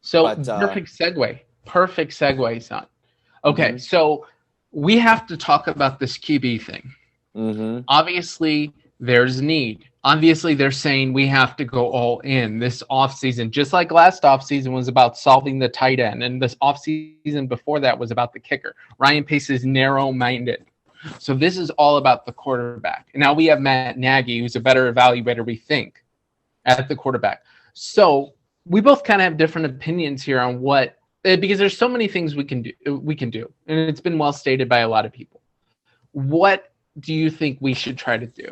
So But perfect segue, son. Okay, hmm so we have to talk about this QB thing. hmm Obviously, there's need. Obviously, they're saying we have to go all in this offseason, just like last offseason was about solving the tight end, and this offseason before that was about the kicker. Ryan Pace is narrow-minded. So this is all about the quarterback. And now we have Matt Nagy, who's a better evaluator, we think, at the quarterback. So we both kind of have different opinions here on what, because there's so many things we can do, and it's been well stated by a lot of people. What do you think we should try to do?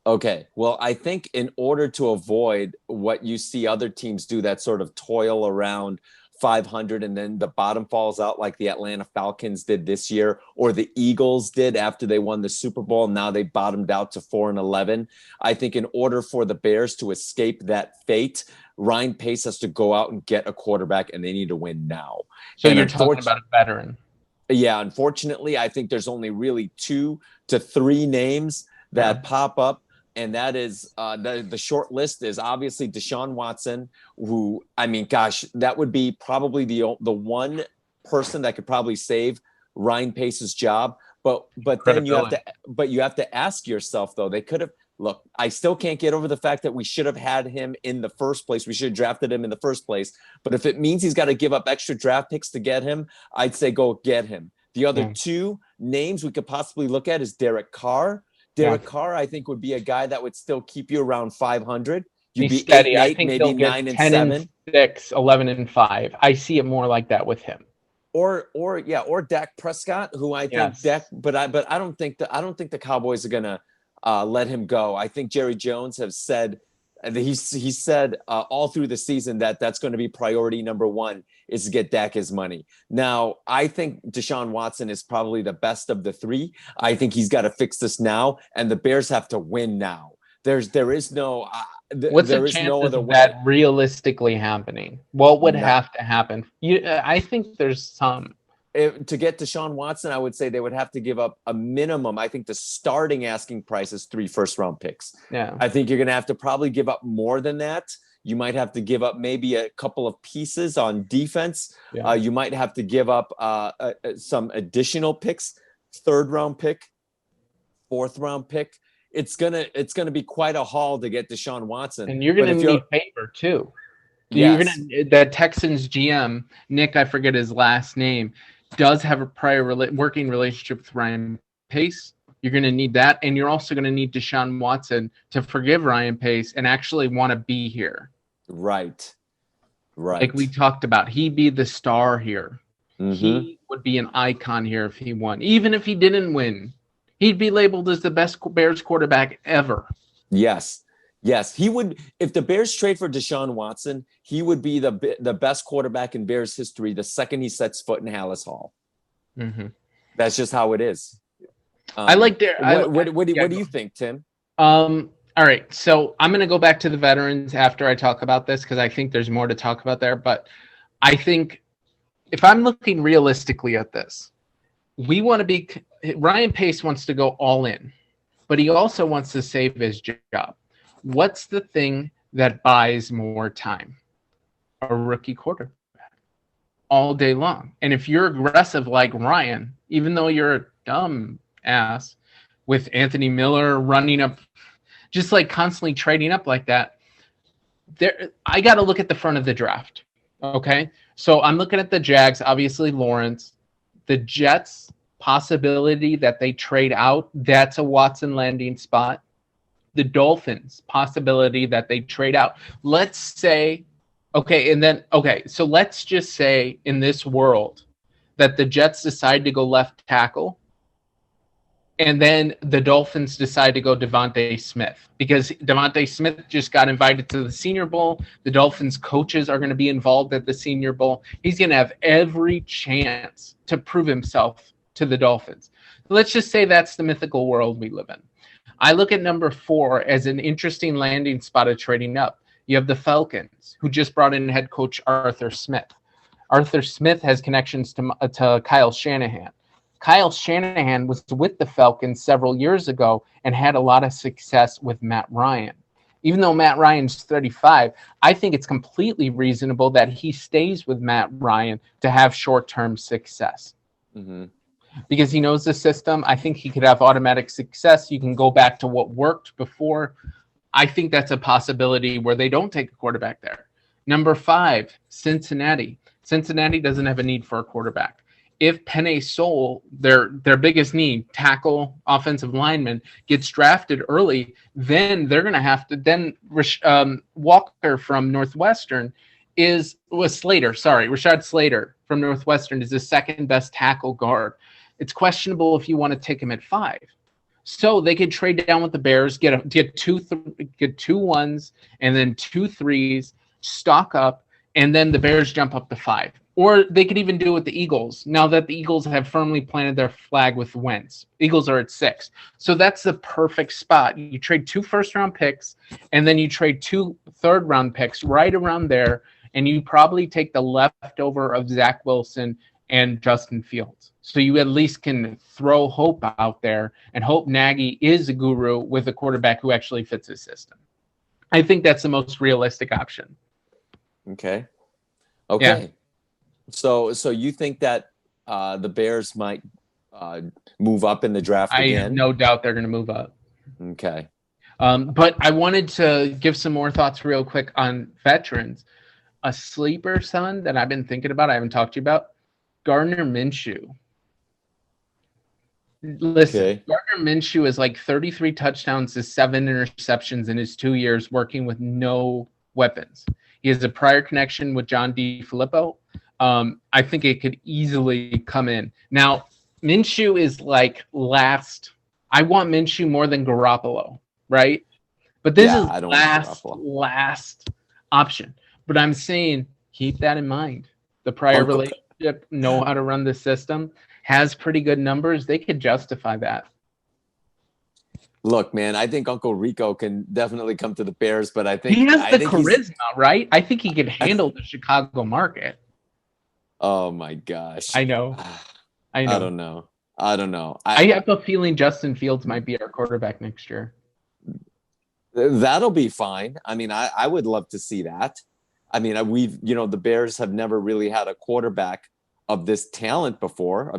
Okay. Well, I think in order to avoid what you see other teams do, that sort of toil around 500 and then the bottom falls out like the Atlanta Falcons did this year, or the Eagles did after they won the Super Bowl. Now they bottomed out to 4-11. I think in order for the Bears to escape that fate, Ryan Pace has to go out and get a quarterback, and they need to win now. So And you're talking about a veteran. yeah, unfortunately, I think there's only really 2 to 3 names that pop up. And that is the short list is obviously Deshaun Watson, who, I mean, gosh, that would be probably the one person that could probably save Ryan Pace's job. But then you have to ask yourself, though, they could have. Look, I still can't get over the fact that we should have had him in the first place. We should have drafted him in the first place. But if it means he's got to give up extra draft picks to get him, I'd say go get him. The other 2 names we could possibly look at is Derek Carr. Carr, I think, would be a guy that would still keep you around 500. You'd be steady. 8-8, I think maybe 9-7, 6, 11-5. I see it more like that with him. Or Dak Prescott, who I think but I don't think the Cowboys are gonna let him go. I think Jerry Jones has said he said all through the season that that's going to be priority number 1 is to get Dak his money. Now, I think Deshaun Watson is probably the best of the 3. I think he's got to fix this now, and the Bears have to win now. There is no what's the chances of that realistically happening? What would have to happen? I think there's some. To get Deshaun Watson, I would say they would have to give up a minimum. I think the starting asking price is 3 first-round picks. Yeah, I think you're going to have to probably give up more than that. You might have to give up maybe a couple of pieces on defense. Yeah. You might have to give up some additional picks, 3rd-round pick, 4th-round pick. It's gonna be quite a haul to get Deshaun Watson, and you're gonna need favor too. Yes. The Texans GM Nick, I forget his last name, does have a prior working relationship with Ryan Pace. You're going to need that, and you're also going to need Deshaun Watson to forgive Ryan Pace and actually want to be here. Right. Like we talked about, he'd be the star here. Mm-hmm. He would be an icon here if he won. Even if he didn't win, he'd be labeled as the best Bears quarterback ever. Yes, he would. If the Bears trade for Deshaun Watson, he would be the best quarterback in Bears history the second he sets foot in Hallis Hall. Mm-hmm. That's just how it is. I like their. What do you think, Tim? All right, so I'm going to go back to the veterans after I talk about this because I think there's more to talk about there. But I think if I'm looking realistically at this, we want to be. Ryan Pace wants to go all in, but he also wants to save his job. What's the thing that buys more time? A rookie quarterback all day long. And if you're aggressive like Ryan, even though you're a dumb ass with Anthony Miller running up, just like constantly trading up like that, I got to look at the front of the draft. Okay. So I'm looking at the Jags, obviously Lawrence, the Jets possibility that they trade out. That's a Watson landing spot. The Dolphins possibility that they trade out. Let's say, so let's just say in this world that the Jets decide to go left tackle and then the Dolphins decide to go Devontae Smith because Devontae Smith just got invited to the Senior Bowl. The Dolphins coaches are going to be involved at the Senior Bowl. He's going to have every chance to prove himself to the Dolphins. Let's just say that's the mythical world we live in. I look at number 4 as an interesting landing spot of trading up. You have the Falcons, who just brought in head coach Arthur Smith. Arthur Smith has connections to Kyle Shanahan. Kyle Shanahan was with the Falcons several years ago and had a lot of success with Matt Ryan. Even though Matt Ryan's 35, I think it's completely reasonable that he stays with Matt Ryan to have short-term success. Mm-hmm. Because he knows the system. I think he could have automatic success. You can go back to what worked before. I think that's a possibility where they don't take a quarterback there. Number 5, Cincinnati. Cincinnati doesn't have a need for a quarterback. If Penei Sewell, their biggest need, tackle, offensive lineman, gets drafted early, then they're going to have to. Then Walker from Northwestern Rashad Slater from Northwestern is the second best tackle guard. It's questionable if you want to take him at 5. So they could trade down with the Bears, get two ones and then 2 3s, stock up, and then the Bears jump up to 5. Or they could even do it with the Eagles, now that the Eagles have firmly planted their flag with Wentz. Eagles are at 6. So that's the perfect spot. You trade 2 first-round picks, and then you trade 2 third-round picks right around there, and you probably take the leftover of Zach Wilson and Justin Fields. So you at least can throw hope out there and hope Nagy is a guru with a quarterback who actually fits his system. I think that's the most realistic option. Okay. Yeah. So you think that the Bears might move up in the draft again? I have no doubt they're going to move up. Okay. But I wanted to give some more thoughts real quick on veterans. A sleeper, son, that I've been thinking about, I haven't talked to you about, Gardner Minshew. Listen, okay. Gardner Minshew is like 33 touchdowns to 7 interceptions in his 2 years working with no weapons. He has a prior connection with John DeFilippo. I think it could easily come in. Now, Minshew is like last. I want Minshew more than Garoppolo, right? But this is last option. But I'm saying keep that in mind. The prior relationship, know how to run the system, has pretty good numbers. They could justify that. Look, man, I think Uncle Rico can definitely come to the Bears, but I think he has the charisma, right? I think he can handle the Chicago market. Oh my gosh. I know. I don't know. I have a feeling Justin Fields might be our quarterback next year. That'll be fine. I mean, I would love to see that. I mean, the Bears have never really had a quarterback of his talent before.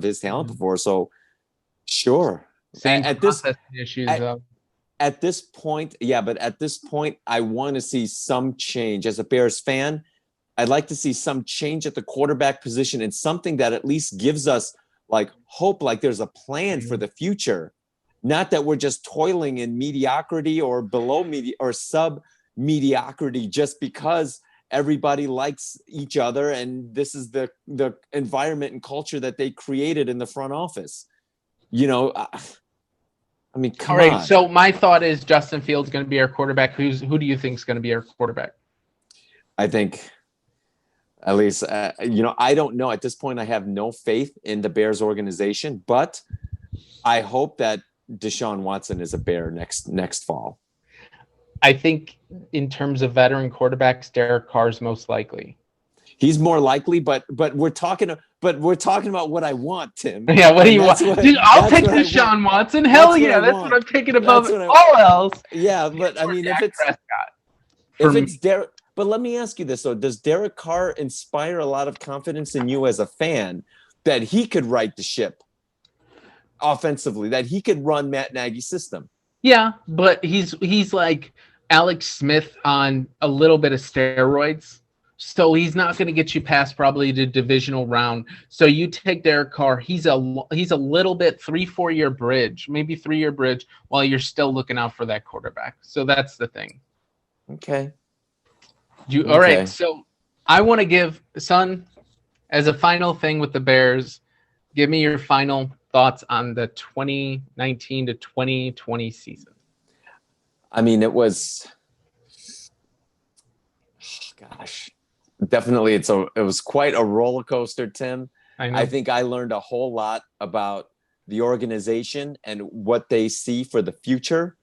So sure. Same issues though. At this point, I want to see some change. As a Bears fan, I'd like to see some change at the quarterback position and something that at least gives us like hope, like there's a plan for the future. Not that we're just toiling in mediocrity or below or sub mediocrity just because everybody likes each other and this is the environment and culture that they created in the front office. I mean, come on. So my thought is Justin Fields going to be our quarterback. Who do you think is going to be our quarterback? I think, at least, I don't know. At this point, I have no faith in the Bears organization, but I hope that Deshaun Watson is a Bear next fall. I think in terms of veteran quarterbacks, Derek Carr is most likely. He's more likely, but we're talking about what I want, Tim. Yeah, what do you want? Dude, I'll take Deshaun Watson. Hell yeah, that's what I'm taking above all else. Yeah, but I mean, if it's Derek, but let me ask you this though: does Derek Carr inspire a lot of confidence in you as a fan that he could right the ship offensively, that he could run Matt Nagy's system? Yeah, but he's like Alex Smith on a little bit of steroids. So he's not going to get you past probably the divisional round. So you take Derek Carr. He's a little bit 3-4 year bridge, maybe 3-year bridge, while you're still looking out for that quarterback. So that's the thing. Okay. All right. So I want to give, son, as a final thing with the Bears, give me your final thoughts on the 2019 to 2020 season. I mean, it was, gosh. Definitely, it was quite a roller coaster, Tim. I think I learned a whole lot about the organization and what they see for the future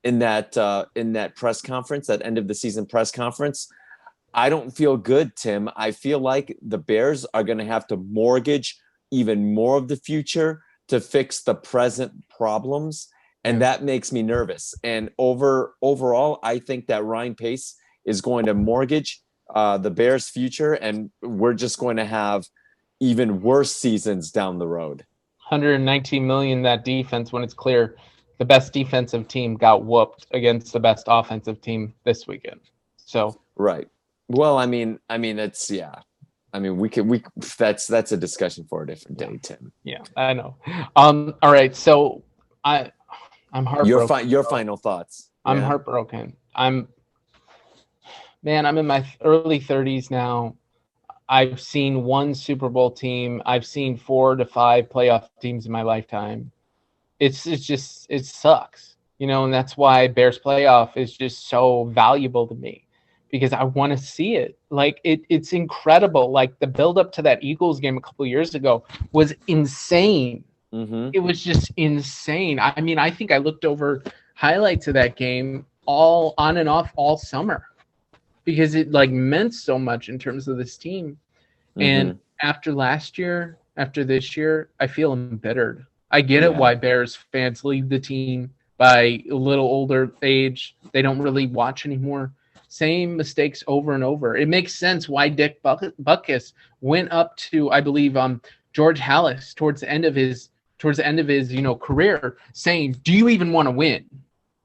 in that press conference, that end of the season press conference. I don't feel good, Tim. I feel like the Bears are going to have to mortgage even more of the future to fix the present problems And that makes me nervous. And overall, I think that Ryan Pace is going to mortgage the Bears' future, and we're just going to have even worse seasons down the road. 119 million that defense, when it's clear the best defensive team got whooped against the best offensive team this weekend. So right. Well, I mean, it's I mean, that's a discussion for a different day, Tim. Yeah, I know. All right, so I'm heartbroken. Your final thoughts. I'm heartbroken. I'm in my early 30s now. I've seen one Super Bowl team. I've seen 4 to 5 playoff teams in my lifetime. It sucks, and that's why Bears playoff is just so valuable to me, because I want to see it. Like it's incredible. Like the build up to that Eagles game a couple of years ago was insane. Mm-hmm. It was just insane. I mean, I think I looked over highlights of that game all on and off all summer, because it meant so much in terms of this team. Mm-hmm. And after this year, I feel embittered. I get it why Bears fans leave the team by a little older age. They don't really watch anymore. Same mistakes over and over. It makes sense why Dick Butkus went up to, I believe, George Halas towards the end of his career, saying, "Do you even want to win?"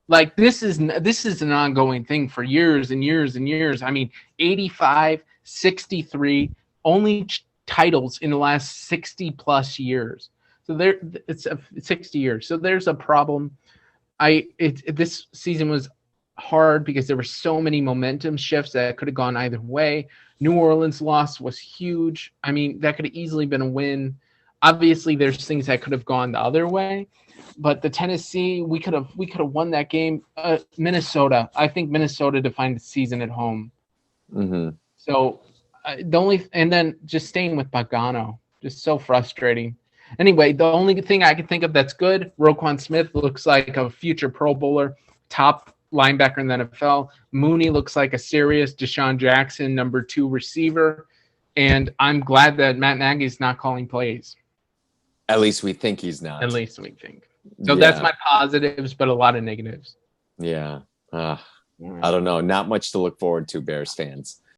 Like this is an ongoing thing for years and years and years. I mean, 85, 63, only titles in the last 60 plus years. So it's 60 years. So there's a problem. This season was hard because there were so many momentum shifts that could have gone either way. New Orleans loss was huge. I mean, that could have easily been a win. Obviously, there's things that could have gone the other way. But the Tennessee, we could have won that game. Minnesota, I think Minnesota defined the season at home. Mm-hmm. So and then just staying with Pagano, just so frustrating. Anyway, the only thing I can think of that's good, Roquan Smith looks like a future Pro Bowler, top linebacker in the NFL. Mooney looks like a serious Deshaun Jackson number 2 receiver, and I'm glad that Matt Nagy's not calling plays. At least we think he's not. At least we think. So that's my positives, but a lot of negatives. Yeah. I don't know. Not much to look forward to, Bears fans.